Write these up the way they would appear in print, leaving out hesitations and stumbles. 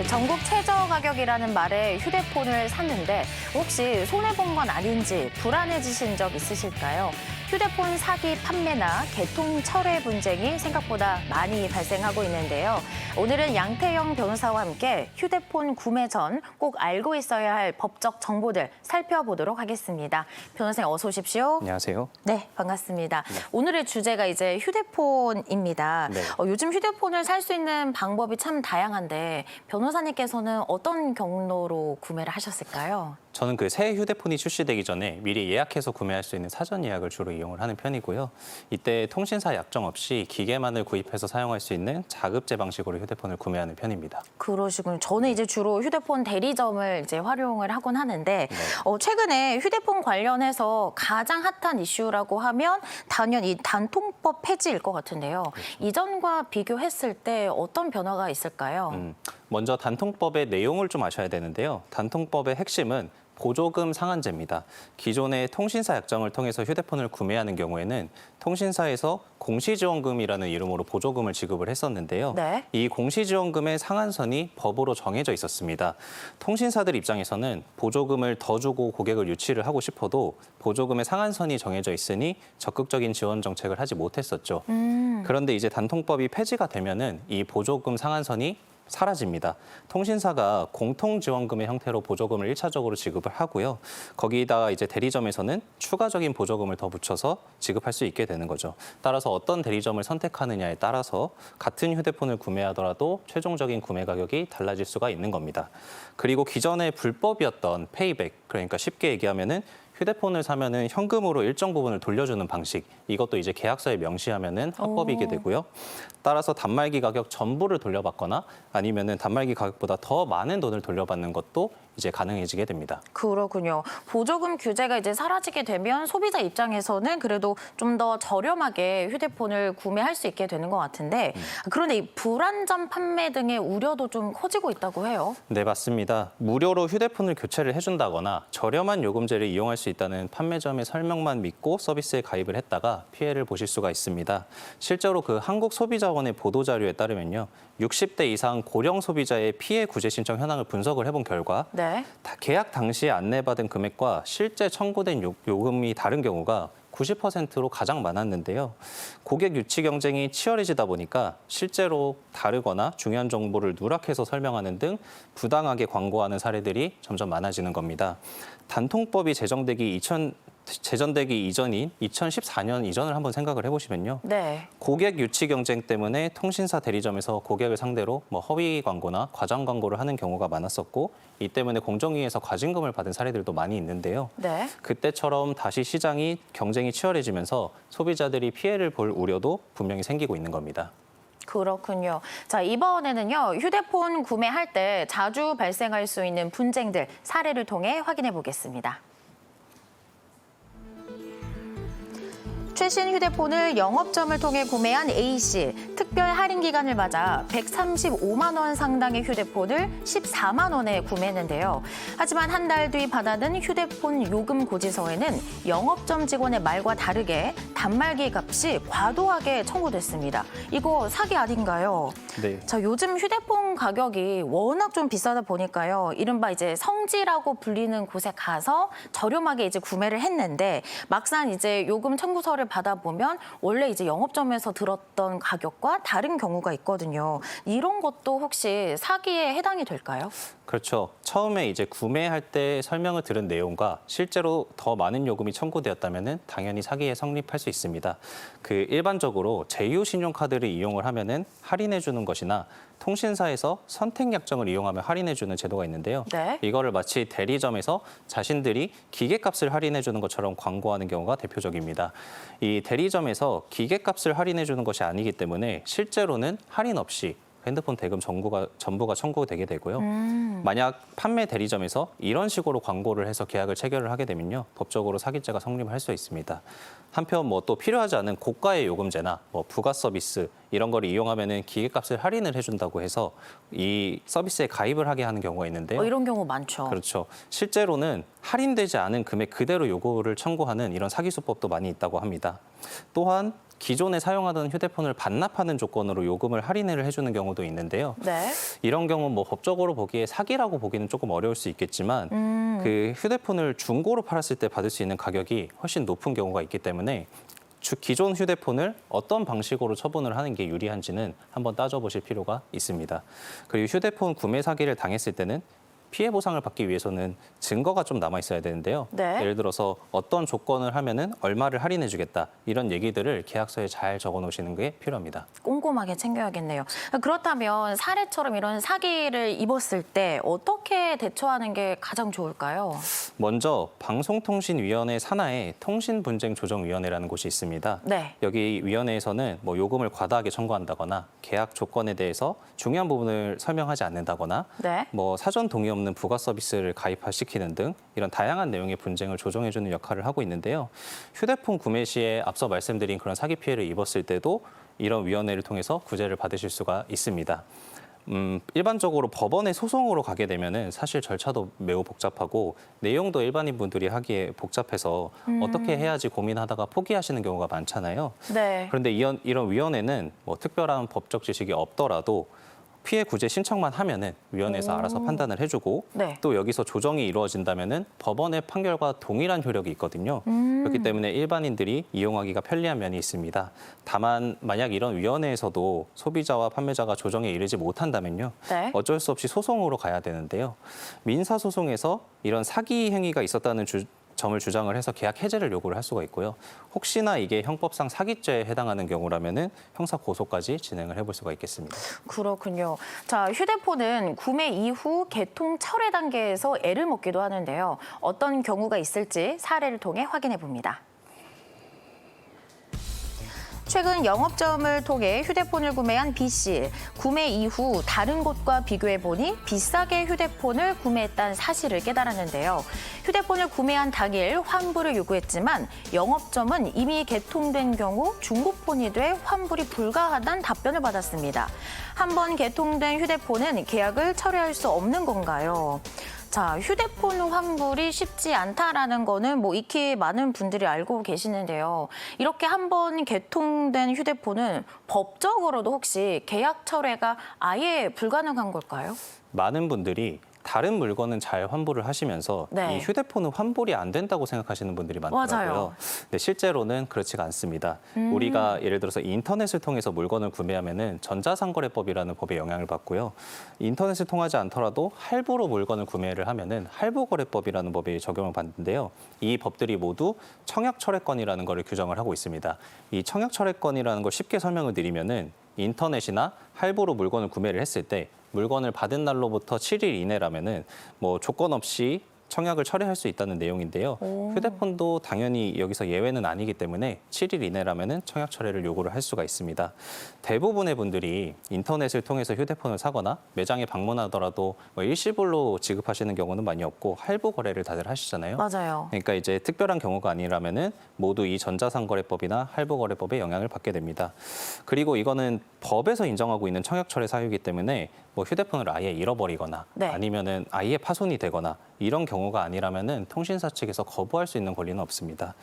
전국 최저 가격이라는 말에 휴대폰을 샀는데 혹시 손해본 건 아닌지 불안해지신 적 있으실까요? 휴대폰 사기 판매나 개통 철회 분쟁이 생각보다 많이 발생하고 있는데요. 오늘은 양태영 변호사와 함께 휴대폰 구매 전 꼭 알고 있어야 할 법적 정보들 살펴보도록 하겠습니다. 변호사님 어서 오십시오. 안녕하세요. 네, 반갑습니다. 오늘의 주제가 이제 휴대폰입니다. 네. 요즘 휴대폰을 살 수 있는 방법이 참 다양한데 변호사님께서는 어떤 경로로 구매를 하셨을까요? 저는 그 새 휴대폰이 출시되기 전에 미리 예약해서 구매할 수 있는 사전 예약을 주로 이용을 하는 편이고요. 이때 통신사 약정 없이 기계만을 구입해서 사용할 수 있는 자급제 방식으로 휴대폰을 구매하는 편입니다. 그러시군요. 저는 이제 주로 휴대폰 대리점을 이제 활용을 하곤 하는데 최근에 휴대폰 관련해서 가장 핫한 이슈라고 하면 단연 이 단통법 폐지일 것 같은데요. 이전과 비교했을 때 어떤 변화가 있을까요? 먼저 단통법의 내용을 좀 아셔야 되는데요. 단통법의 핵심은 보조금 상한제입니다. 기존의 통신사 약정을 통해서 휴대폰을 구매하는 경우에는 통신사에서 공시지원금이라는 이름으로 보조금을 지급을 했었는데요. 네. 이 공시지원금의 상한선이 법으로 정해져 있었습니다. 통신사들 입장에서는 보조금을 더 주고 고객을 유치를 하고 싶어도 보조금의 상한선이 정해져 있으니 적극적인 지원 정책을 하지 못했었죠. 그런데 이제 단통법이 폐지가 되면은 이 보조금 상한선이 사라집니다. 통신사가 공통지원금의 형태로 보조금을 1차적으로 지급을 하고요. 거기다가 이제 대리점에서는 추가적인 보조금을 더 붙여서 지급할 수 있게 되는 거죠. 따라서 어떤 대리점을 선택하느냐에 따라서 같은 휴대폰을 구매하더라도 최종적인 구매 가격이 달라질 수가 있는 겁니다. 그리고 기존에 불법이었던 페이백, 그러니까 쉽게 얘기하면은 휴대폰을 사면은 현금으로 일정 부분을 돌려주는 방식, 이것도 이제 계약서에 명시하면은 합법이게 되고요. 따라서 단말기 가격 전부를 돌려받거나 아니면은 단말기 가격보다 더 많은 돈을 돌려받는 것도 이제 가능해지게 됩니다. 그렇군요. 보조금 규제가 이제 사라지게 되면 소비자 입장에서는 그래도 좀 더 저렴하게 휴대폰을 구매할 수 있게 되는 것 같은데 그런데 이 불안전 판매 등의 우려도 좀 커지고 있다고 해요. 네, 맞습니다. 무료로 휴대폰을 교체를 해준다거나 저렴한 요금제를 이용할 수 있다는 판매점의 설명만 믿고 서비스에 가입을 했다가 피해를 보실 수가 있습니다. 실제로 그 한국소비자원의 보도자료에 따르면요. 60대 이상 고령 소비자의 피해 구제 신청 현황을 분석을 해본 결과 네. 계약 당시에 안내받은 금액과 실제 청구된 요금이 다른 경우가 90%로 가장 많았는데요. 고객 유치 경쟁이 치열해지다 보니까 실제로 다르거나 중요한 정보를 누락해서 설명하는 등 부당하게 광고하는 사례들이 점점 많아지는 겁니다. 단통법이 제정되기 이전인 2014년 이전을 한번 생각을 해보시면요. 네. 고객 유치 경쟁 때문에 통신사 대리점에서 고객을 상대로 허위 광고나 과장 광고를 하는 경우가 많았었고 이 때문에 공정위에서 과징금을 받은 사례들도 많이 있는데요. 네. 그때처럼 다시 시장이 경쟁이 치열해지면서 소비자들이 피해를 볼 우려도 분명히 생기고 있는 겁니다. 그렇군요. 자, 이번에는요. 휴대폰 구매할 때 자주 발생할 수 있는 분쟁들 사례를 통해 확인해 보겠습니다. 최신 휴대폰을 영업점을 통해 구매한 A씨. 특별 할인 기간을 맞아 135만 원 상당의 휴대폰을 14만 원에 구매했는데요. 하지만 한 달 뒤 받아든 휴대폰 요금 고지서에는 영업점 직원의 말과 다르게 단말기 값이 과도하게 청구됐습니다. 이거 사기 아닌가요? 네. 자, 요즘 휴대폰 가격이 워낙 좀 비싸다 보니까요. 이른바 이제 성지라고 불리는 곳에 가서 저렴하게 이제 구매를 했는데 막상 이제 요금 청구서를 받아보면 원래 이제 영업점에서 들었던 가격과 다른 경우가 있거든요. 이런 것도 혹시 사기에 해당이 될까요? 그렇죠. 처음에 이제 구매할 때 설명을 들은 내용과 실제로 더 많은 요금이 청구되었다면은 당연히 사기에 성립할 수 있습니다. 그 일반적으로 제휴 신용카드를 이용을 하면은 할인해 주는 것이나 통신사에서 선택 약정을 이용하면 할인해 주는 제도가 있는데요. 네. 이거를 마치 대리점에서 자신들이 기계값을 할인해 주는 것처럼 광고하는 경우가 대표적입니다. 이 대리점에서 기계값을 할인해 주는 것이 아니기 때문에 실제로는 할인 없이 핸드폰 대금 전부가 청구되게 되고요. 만약 판매 대리점에서 이런 식으로 광고를 해서 계약을 체결을 하게 되면요. 법적으로 사기죄가 성립할 수 있습니다. 한편 또 필요하지 않은 고가의 요금제나 부가 서비스 이런 거를 이용하면은 기계값을 할인을 해준다고 해서 이 서비스에 가입을 하게 하는 경우가 있는데요. 이런 경우 많죠. 그렇죠. 실제로는 할인되지 않은 금액 그대로 요구를 청구하는 이런 사기 수법도 많이 있다고 합니다. 또한 기존에 사용하던 휴대폰을 반납하는 조건으로 요금을 할인을 해주는 경우도 있는데요. 네. 이런 경우 뭐 법적으로 보기에 사기라고 보기는 조금 어려울 수 있겠지만 그 휴대폰을 중고로 팔았을 때 받을 수 있는 가격이 훨씬 높은 경우가 있기 때문에 기존 휴대폰을 어떤 방식으로 처분을 하는 게 유리한지는 한번 따져보실 필요가 있습니다. 그리고 휴대폰 구매 사기를 당했을 때는 피해 보상을 받기 위해서는 증거가 좀 남아 있어야 되는데요. 네. 예를 들어서 어떤 조건을 하면은 얼마를 할인해 주겠다. 이런 얘기들을 계약서에 잘 적어 놓으시는 게 필요합니다. 꼼꼼하게 챙겨야겠네요. 그렇다면 사례처럼 이런 사기를 입었을 때 어떻게 대처하는 게 가장 좋을까요? 먼저 방송통신위원회 산하에 통신분쟁조정위원회라는 곳이 있습니다. 네. 여기 위원회에서는 뭐 요금을 과다하게 청구한다거나 계약 조건에 대해서 중요한 부분을 설명하지 않는다거나 네. 뭐 사전 동의 없는 부가 서비스를 가입시키는 등 이런 다양한 내용의 분쟁을 조정해주는 역할을 하고 있는데요. 휴대폰 구매 시에 앞서 말씀드린 그런 사기 피해를 입었을 때도 이런 위원회를 통해서 구제를 받으실 수가 있습니다. 일반적으로 법원에 소송으로 가게 되면은 사실 절차도 매우 복잡하고 내용도 일반인 분들이 하기에 복잡해서 어떻게 해야지 고민하다가 포기하시는 경우가 많잖아요. 네. 그런데 이런 위원회는 뭐 특별한 법적 지식이 없더라도 피해 구제 신청만 하면은 위원회에서 알아서 판단을 해주고 네. 또 여기서 조정이 이루어진다면은 법원의 판결과 동일한 효력이 있거든요. 그렇기 때문에 일반인들이 이용하기가 편리한 면이 있습니다. 다만 만약 이런 위원회에서도 소비자와 판매자가 조정에 이르지 못한다면요. 네. 어쩔 수 없이 소송으로 가야 되는데요. 민사소송에서 이런 사기 행위가 있었다는 점을 주장을 해서 계약 해제를 요구를 할 수가 있고요. 혹시나 이게 형법상 사기죄에 해당하는 경우라면은 형사 고소까지 진행을 해볼 수가 있겠습니다. 그렇군요. 자, 휴대폰은 구매 이후 개통 철회 단계에서 애를 먹기도 하는데요. 어떤 경우가 있을지 사례를 통해 확인해 봅니다. 최근 영업점을 통해 휴대폰을 구매한 B 씨. 구매 이후 다른 곳과 비교해 보니 비싸게 휴대폰을 구매했다는 사실을 깨달았는데요. 휴대폰을 구매한 당일 환불을 요구했지만 영업점은 이미 개통된 경우 중고폰이 돼 환불이 불가하다는 답변을 받았습니다. 한 번 개통된 휴대폰은 계약을 철회할 수 없는 건가요? 자, 휴대폰 환불이 쉽지 않다라는 거는 뭐 익히 많은 분들이 알고 계시는데요. 이렇게 한번 개통된 휴대폰은 법적으로도 혹시 계약 철회가 아예 불가능한 걸까요? 많은 분들이 다른 물건은 잘 환불을 하시면서 네. 이 휴대폰은 환불이 안 된다고 생각하시는 분들이 많더라고요. 맞아요. 근데 실제로는 그렇지가 않습니다. 우리가 예를 들어서 인터넷을 통해서 물건을 구매하면은 전자상거래법이라는 법에 영향을 받고요. 인터넷을 통하지 않더라도 할부로 물건을 구매를 하면은 할부거래법이라는 법에 적용을 받는데요. 이 법들이 모두 청약철회권이라는 것을 규정을 하고 있습니다. 이 청약철회권이라는 걸 쉽게 설명을 드리면은 인터넷이나 할부로 물건을 구매를 했을 때 물건을 받은 날로부터 7일 이내라면은 뭐 조건 없이 청약을 철회할 수 있다는 내용인데요. 휴대폰도 당연히 여기서 예외는 아니기 때문에 7일 이내라면은 청약 철회를 요구를 할 수가 있습니다. 대부분의 분들이 인터넷을 통해서 휴대폰을 사거나 매장에 방문하더라도 뭐 일시불로 지급하시는 경우는 많이 없고 할부 거래를 다들 하시잖아요. 맞아요. 그러니까 이제 특별한 경우가 아니라면은 모두 이 전자상거래법이나 할부거래법의 영향을 받게 됩니다. 그리고 이거는 법에서 인정하고 있는 청약철회 사유이기 때문에 뭐 휴대폰을 아예 잃어버리거나 네. 아니면은 아예 파손이 되거나 이런 경우가 아니라면은 통신사 측에서 거부할 수 있는 권리는 없습니다.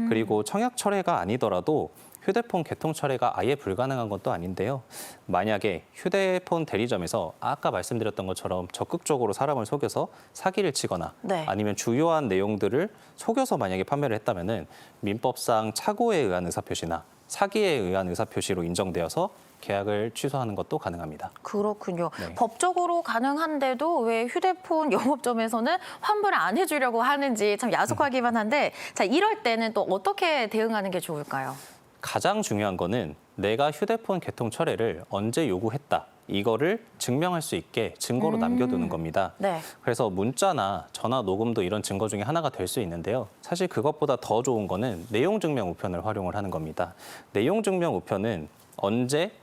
그리고 청약철회가 아니더라도 휴대폰 개통 철회가 아예 불가능한 것도 아닌데요. 만약에 휴대폰 대리점에서 아까 말씀드렸던 것처럼 적극적으로 사람을 속여서 사기를 치거나 네. 아니면 주요한 내용들을 속여서 만약에 판매를 했다면은 민법상 착오에 의한 의사표시나 사기에 의한 의사표시로 인정되어서 계약을 취소하는 것도 가능합니다. 그렇군요. 네. 법적으로 가능한데도 왜 휴대폰 영업점에서는 환불을 안 해주려고 하는지 참 야속하기만 한데, 자, 이럴 때는 또 어떻게 대응하는 게 좋을까요? 가장 중요한 거는 내가 휴대폰 개통 철회를 언제 요구했다. 이거를 증명할 수 있게 증거로 남겨두는 겁니다. 네. 그래서 문자나 전화 녹음도 이런 증거 중에 하나가 될 수 있는데요. 사실 그것보다 더 좋은 거는 내용 증명 우편을 활용을 하는 겁니다. 내용 증명 우편은 언제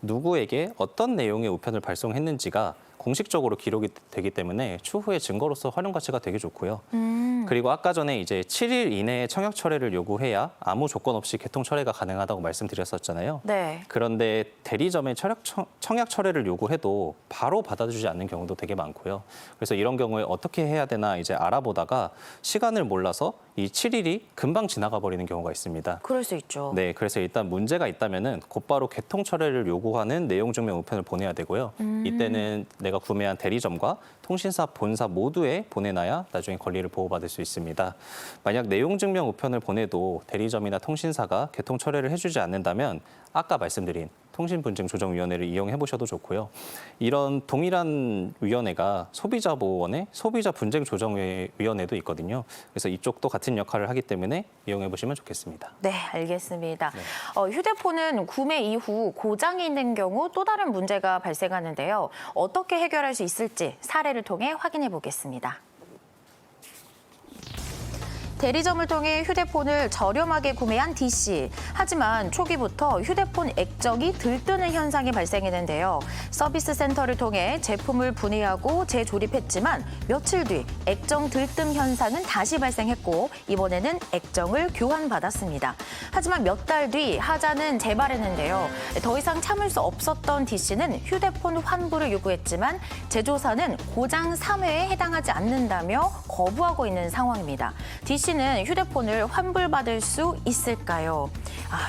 누구에게 어떤 내용의 우편을 발송했는지가 공식적으로 기록이 되기 때문에 추후에 증거로서 활용 가치가 되게 좋고요. 그리고 아까 전에 이제 7일 이내에 청약 철회를 요구해야 아무 조건 없이 개통 철회가 가능하다고 말씀드렸었잖아요. 네. 그런데 대리점에 청약 철회를 요구해도 바로 받아주지 않는 경우도 되게 많고요. 그래서 이런 경우에 어떻게 해야 되나 이제 알아보다가 시간을 몰라서 이 7일이 금방 지나가 버리는 경우가 있습니다. 그럴 수 있죠. 네, 그래서 일단 문제가 있다면은 곧바로 개통 철회를 요구하는 내용 증명 우편을 보내야 되고요. 이때는 내가 구매한 대리점과 통신사 본사 모두에 보내놔야 나중에 권리를 보호받을 수 있습니다. 만약 내용 증명 우편을 보내도 대리점이나 통신사가 개통 철회를 해주지 않는다면 아까 말씀드린 통신분쟁조정위원회를 이용해 보셔도 좋고요. 이런 동일한 위원회가 소비자보호원의 소비자분쟁조정위원회도 있거든요. 그래서 이쪽도 같은 역할을 하기 때문에 이용해 보시면 좋겠습니다. 네, 알겠습니다. 휴대폰은 구매 이후 고장이 있는 경우 또 다른 문제가 발생하는데요. 어떻게 해결할 수 있을지 사례를 통해 확인해 보겠습니다. 대리점을 통해 휴대폰을 저렴하게 구매한 D씨. 하지만 초기부터 휴대폰 액정이 들뜨는 현상이 발생했는데요. 서비스 센터를 통해 제품을 분해하고 재조립했지만 며칠 뒤 액정 들뜸 현상은 다시 발생했고 이번에는 액정을 교환받았습니다. 하지만 몇 달 뒤 하자는 재발했는데요. 더 이상 참을 수 없었던 D씨는 휴대폰 환불을 요구했지만 제조사는 고장 3회에 해당하지 않는다며 거부하고 있는 상황입니다. D씨는 휴대폰을 환불받을 수 있을까요?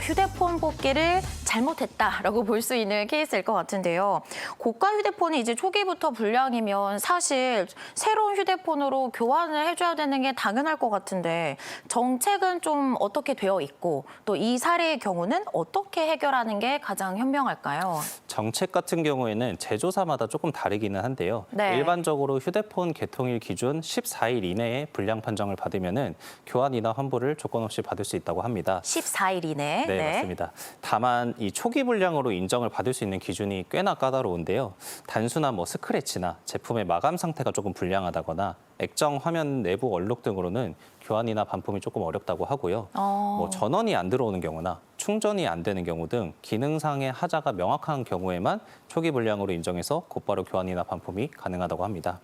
휴대폰 뽑기를 잘못했다라고 볼 수 있는 케이스일 것 같은데요. 고가 휴대폰이 이제 초기부터 불량이면 사실 새로운 휴대폰으로 교환을 해줘야 되는 게 당연할 것 같은데 정책은 좀 어떻게 되어 있고 또 이 사례의 경우는 어떻게 해결하는 게 가장 현명할까요? 정책 같은 경우에는 제조사마다 조금 다르기는 한데요. 네. 일반적으로 휴대폰 개통일 기준 14일 이내에 불량 판정을 받으면은 교환이나 환불을 조건 없이 받을 수 있다고 합니다. 14일 이내. 네, 맞습니다. 다만 이 초기 불량으로 인정을 받을 수 있는 기준이 꽤나 까다로운데요. 단순한 스크래치나 제품의 마감 상태가 조금 불량하다거나 액정 화면 내부 얼룩 등으로는 교환이나 반품이 조금 어렵다고 하고요. 전원이 안 들어오는 경우나 충전이 안 되는 경우 등 기능상의 하자가 명확한 경우에만 초기 불량으로 인정해서 곧바로 교환이나 반품이 가능하다고 합니다.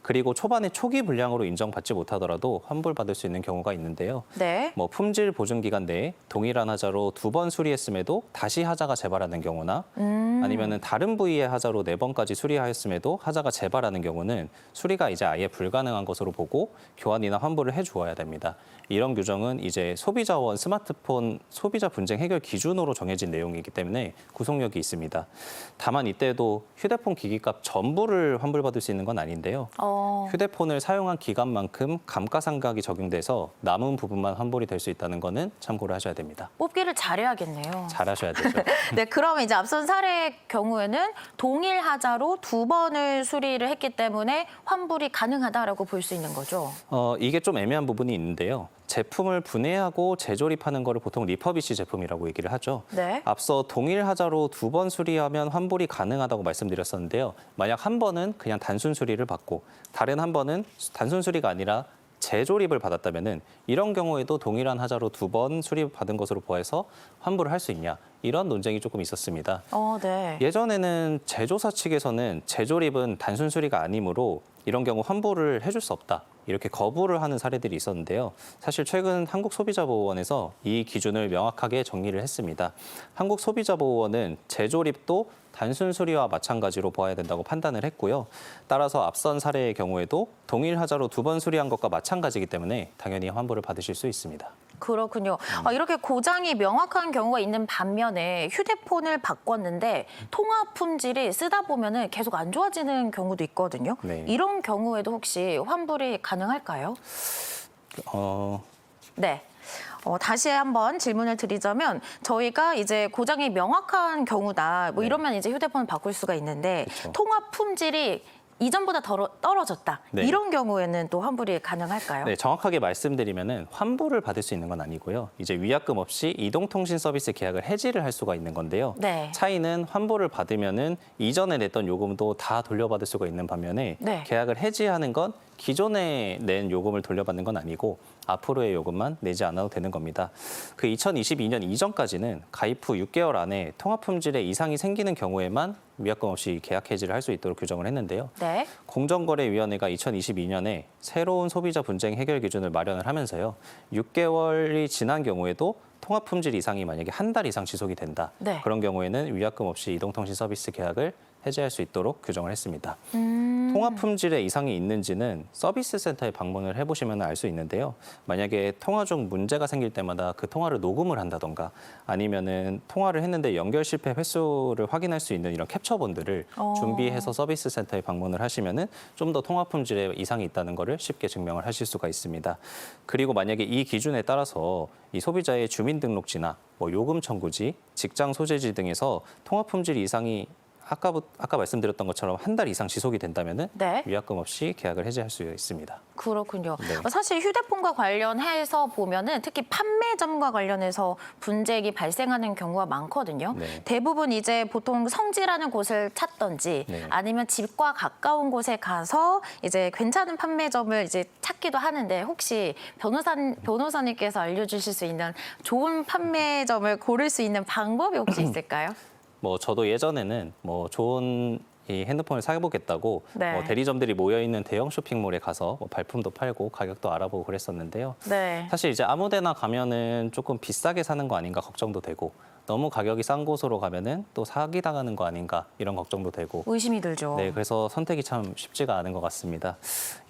그리고 초반에 초기 불량으로 인정받지 못하더라도 환불받을 수 있는 경우가 있는데요. 네. 품질 보증 기간 내에 동일한 하자로 2번 수리했음에도 다시 하자가 재발하는 경우나 아니면은 다른 부위의 하자로 4번까지 수리하였음에도 하자가 재발하는 경우는 수리가 이제 아예 불가능한 것으로 보고 교환이나 환불을 해주어야 됩니다. 이런 규정은 이제 소비자원 스마트폰 소비자 분쟁 해결 기준으로 정해진 내용이기 때문에 구속력이 있습니다. 다만 이때도 휴대폰 기기값 전부를 환불받을 수 있는 건 아닌데요. 휴대폰을 사용한 기간만큼 감가상각이 적용돼서 남은 부분만 환불이 될 수 있다는 거는 참고를 하셔야 됩니다. 뽑기를 잘해야겠네요. 잘하셔야 되죠. 네, 그러면 이제 앞선 사례의 경우에는 동일 하자로 2번을 수리를 했기 때문에 환불이 가능하다라고 볼 수 있는 거죠. 이게 좀 애매한 부분이 있는데요. 제품을 분해하고 재조립하는 거를 보통 리퍼비시 제품이라고 얘기를 하죠. 네. 앞서 동일 하자로 2번 수리하면 환불이 가능하다고 말씀드렸었는데요. 만약 한 번은 그냥 단순 수리를 받고 다른 한 번은 단순 수리가 아니라 재조립을 받았다면은 이런 경우에도 동일한 하자로 2번 수리받은 것으로 보아서 환불을 할 수 있냐 이런 논쟁이 조금 있었습니다. 네. 예전에는 제조사 측에서는 재조립은 단순 수리가 아니므로 이런 경우 환불을 해줄 수 없다. 이렇게 거부를 하는 사례들이 있었는데요. 사실 최근 한국소비자보호원에서 이 기준을 명확하게 정리를 했습니다. 한국소비자보호원은 재조립도 단순 수리와 마찬가지로 보아야 된다고 판단을 했고요. 따라서 앞선 사례의 경우에도 동일 하자로 2번 수리한 것과 마찬가지이기 때문에 당연히 환불을 받으실 수 있습니다. 그렇군요. 이렇게 고장이 명확한 경우가 있는 반면에 휴대폰을 바꿨는데 통화 품질이 쓰다 보면은 계속 안 좋아지는 경우도 있거든요. 네. 이런 경우에도 혹시 환불이 가능할까요? 네. 다시 한번 질문을 드리자면 저희가 이제 고장이 명확한 경우다. 네. 이러면 이제 휴대폰을 바꿀 수가 있는데 그쵸. 통화 품질이 이전보다 떨어졌다. 네. 이런 경우에는 또 환불이 가능할까요? 네, 정확하게 말씀드리면은 환불을 받을 수 있는 건 아니고요. 이제 위약금 없이 이동통신 서비스 계약을 해지를 할 수가 있는 건데요. 네. 차이는 환불을 받으면은 이전에 냈던 요금도 다 돌려받을 수가 있는 반면에 네. 계약을 해지하는 건 기존에 낸 요금을 돌려받는 건 아니고 앞으로의 요금만 내지 않아도 되는 겁니다. 그 2022년 이전까지는 가입 후 6개월 안에 통화 품질에 이상이 생기는 경우에만 위약금 없이 계약 해지를 할 수 있도록 규정을 했는데요. 네. 공정거래위원회가 2022년에 새로운 소비자 분쟁 해결 기준을 마련을 하면서요. 6개월이 지난 경우에도 통화 품질 이상이 만약에 한 달 이상 지속이 된다. 네. 그런 경우에는 위약금 없이 이동통신 서비스 계약을 해지할 수 있도록 규정을 했습니다. 통화 품질에 이상이 있는지는 서비스 센터에 방문을 해보시면 알 수 있는데요. 만약에 통화 중 문제가 생길 때마다 그 통화를 녹음을 한다던가 아니면은 통화를 했는데 연결 실패 횟수를 확인할 수 있는 이런 캡처본들을 준비해서 서비스 센터에 방문을 하시면은 좀 더 통화 품질에 이상이 있다는 거를 쉽게 증명을 하실 수가 있습니다. 그리고 만약에 이 기준에 따라서 이 소비자의 주민등록지나 뭐 요금 청구지, 직장 소재지 등에서 통화 품질 이상이 아까 말씀드렸던 것처럼 한 달 이상 지속이 된다면은 네. 위약금 없이 계약을 해지할 수 있습니다. 그렇군요. 네. 사실 휴대폰과 관련해서 보면은 특히 판매점과 관련해서 분쟁이 발생하는 경우가 많거든요. 네. 대부분 이제 보통 성지라는 곳을 찾던지 네. 아니면 집과 가까운 곳에 가서 이제 괜찮은 판매점을 이제 찾기도 하는데 혹시 변호사님께서 알려주실 수 있는 좋은 판매점을 고를 수 있는 방법이 혹시 있을까요? 뭐 저도 예전에는 뭐 좋은 이 핸드폰을 사보겠다고 네. 뭐 대리점들이 모여 있는 대형 쇼핑몰에 가서 뭐 발품도 팔고 가격도 알아보고 그랬었는데요. 네. 사실 이제 아무데나 가면은 조금 비싸게 사는 거 아닌가 걱정도 되고 너무 가격이 싼 곳으로 가면은 또 사기 당하는 거 아닌가 이런 걱정도 되고 의심이 들죠. 네, 그래서 선택이 참 쉽지가 않은 것 같습니다.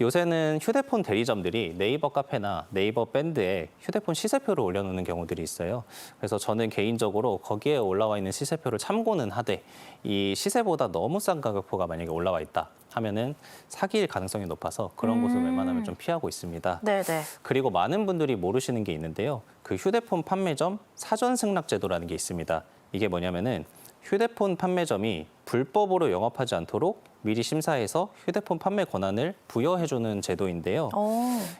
요새는 휴대폰 대리점들이 네이버 카페나 네이버 밴드에 휴대폰 시세표를 올려놓는 경우들이 있어요. 그래서 저는 개인적으로 거기에 올라와 있는 시세표를 참고는 하되 이 시세보다 너무 싼 가격표가 만약에 올라와 있다 하면은 사기일 가능성이 높아서 그런 곳을 웬만하면 좀 피하고 있습니다. 네네. 그리고 많은 분들이 모르시는 게 있는데요. 그 휴대폰 판매점 사전 승낙 제도라는 게 있습니다. 이게 뭐냐면은 휴대폰 판매점이 불법으로 영업하지 않도록 미리 심사해서 휴대폰 판매 권한을 부여해주는 제도인데요.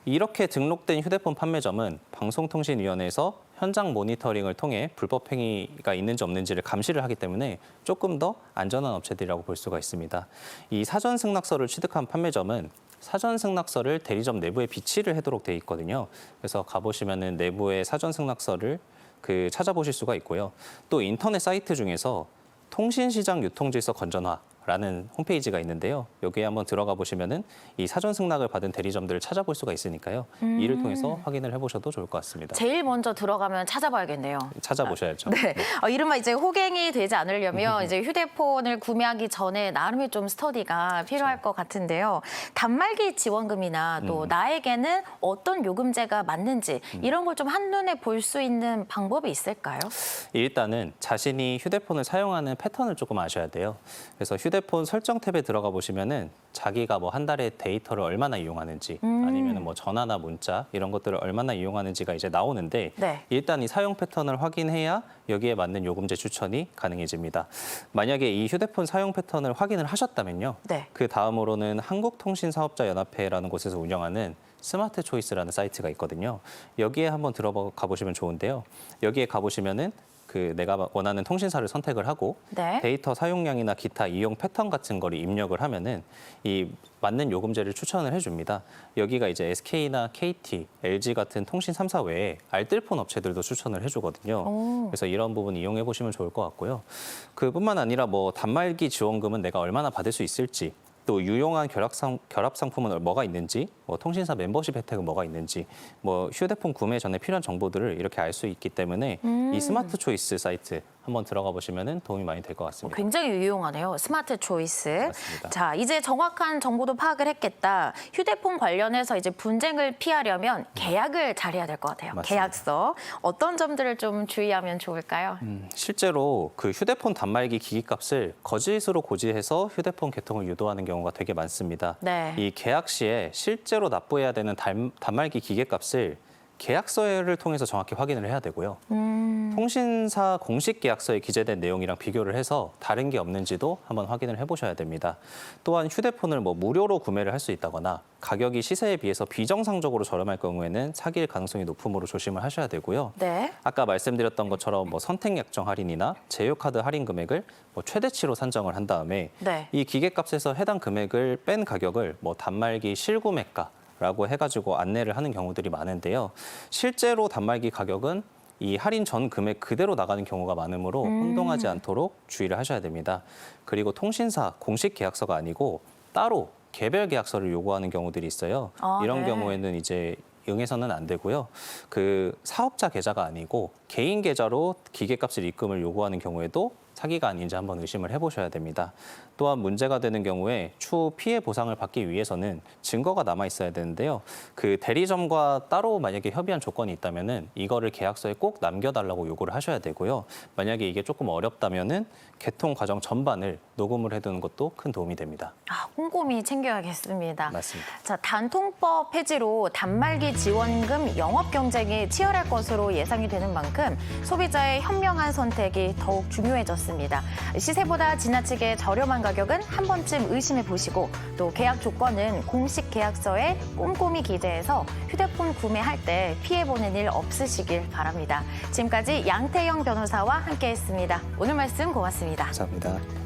이렇게 등록된 휴대폰 판매점은 방송통신위원회에서 현장 모니터링을 통해 불법 행위가 있는지 없는지를 감시를 하기 때문에 조금 더 안전한 업체들이라고 볼 수가 있습니다. 이 사전 승낙서를 취득한 판매점은 사전 승낙서를 대리점 내부에 비치를 하도록 돼 있거든요. 그래서 가보시면은 내부의 사전 승낙서를 찾아보실 수가 있고요. 또 인터넷 사이트 중에서 통신시장 유통질서 건전화라는 홈페이지가 있는데요. 여기에 한번 들어가 보시면은 이 사전 승낙을 받은 대리점들을 찾아볼 수가 있으니까요. 이를 통해서 확인을 해보셔도 좋을 것 같습니다. 제일 먼저 들어가면 찾아봐야겠네요. 찾아보셔야죠. 네. 이른바 이제 호갱이 되지 않으려면 이제 휴대폰을 구매하기 전에 나름의 좀 스터디가 필요할 것 같은데요. 단말기 지원금이나 또 나에게는 어떤 요금제가 맞는지 이런 걸 좀 한눈에 볼 수 있는 방법이 있을까요? 일단은 자신이 휴대폰을 사용하는 패턴을 조금 아셔야 돼요. 그래서 휴대폰 설정 탭에 들어가 보시면은 자기가 뭐 한 달에 데이터를 얼마나 이용하는지 아니면은 뭐 전화나 문자 이런 것들을 얼마나 이용하는지가 이제 나오는데 네. 일단 이 사용 패턴을 확인해야 여기에 맞는 요금제 추천이 가능해집니다. 만약에 이 휴대폰 사용 패턴을 확인을 하셨다면요. 네. 그 다음으로는 한국통신사업자연합회라는 곳에서 운영하는 스마트 초이스라는 사이트가 있거든요. 여기에 한번 들어가 보시면 좋은데요. 여기에 가보시면은 내가 원하는 통신사를 선택을 하고 네. 데이터 사용량이나 기타 이용 패턴 같은 거를 입력을 하면은 이 맞는 요금제를 추천을 해줍니다. 여기가 이제 SK나 KT, LG 같은 통신 3사 외에 알뜰폰 업체들도 추천을 해주거든요. 그래서 이런 부분 이용해 보시면 좋을 것 같고요. 그뿐만 아니라 뭐 단말기 지원금은 내가 얼마나 받을 수 있을지 또 유용한 결합 상품은 뭐가 있는지, 뭐 통신사 멤버십 혜택은 뭐가 있는지, 뭐 휴대폰 구매 전에 필요한 정보들을 이렇게 알 수 있기 때문에 이 스마트 초이스 사이트 한번 들어가 보시면 도움이 많이 될 것 같습니다. 굉장히 유용하네요. 스마트 초이스. 맞습니다. 자, 이제 정확한 정보도 파악을 했겠다. 휴대폰 관련해서 이제 분쟁을 피하려면 계약을 잘해야 될 것 같아요. 맞습니다. 계약서. 어떤 점들을 좀 주의하면 좋을까요? 실제로 그 휴대폰 단말기 기기값을 거짓으로 고지해서 휴대폰 개통을 유도하는 경우가 되게 많습니다. 네. 이 계약 시에 실제로 납부해야 되는 단말기 기계값을 계약서를 통해서 정확히 확인을 해야 되고요. 통신사 공식 계약서에 기재된 내용이랑 비교를 해서 다른 게 없는지도 한번 확인을 해보셔야 됩니다. 또한 휴대폰을 뭐 무료로 구매를 할 수 있다거나 가격이 시세에 비해서 비정상적으로 저렴할 경우에는 사기일 가능성이 높으므로 조심을 하셔야 되고요. 네. 아까 말씀드렸던 것처럼 뭐 선택 약정 할인이나 제휴카드 할인 금액을 뭐 최대치로 산정을 한 다음에 네. 이 기계값에서 해당 금액을 뺀 가격을 뭐 단말기 실구매가 라고 해가지고 안내를 하는 경우들이 많은데요. 실제로 단말기 가격은 이 할인 전 금액 그대로 나가는 경우가 많으므로 혼동하지 않도록 주의를 하셔야 됩니다. 그리고 통신사 공식 계약서가 아니고 따로 개별 계약서를 요구하는 경우들이 있어요. 이런 네. 경우에는 이제 응해서는 안 되고요. 그 사업자 계좌가 아니고 개인 계좌로 기계값을 입금을 요구하는 경우에도 사기가 아닌지 한번 의심을 해보셔야 됩니다. 또한 문제가 되는 경우에 추후 피해 보상을 받기 위해서는 증거가 남아 있어야 되는데요. 그 대리점과 따로 만약에 협의한 조건이 있다면은 이거를 계약서에 꼭 남겨달라고 요구를 하셔야 되고요. 만약에 이게 조금 어렵다면은 개통 과정 전반을 녹음을 해두는 것도 큰 도움이 됩니다. 꼼꼼히 챙겨야겠습니다. 맞습니다. 자, 단통법 폐지로 단말기 지원금 영업 경쟁이 치열할 것으로 예상이 되는 만큼 소비자의 현명한 선택이 더욱 중요해졌습니다. 시세보다 지나치게 저렴한 가격은 한 번쯤 의심해 보시고 또 계약 조건은 공식 계약서에 꼼꼼히 기재해서 휴대폰 구매할 때 피해보는 일 없으시길 바랍니다. 지금까지 양태영 변호사와 함께했습니다. 오늘 말씀 고맙습니다. 감사합니다.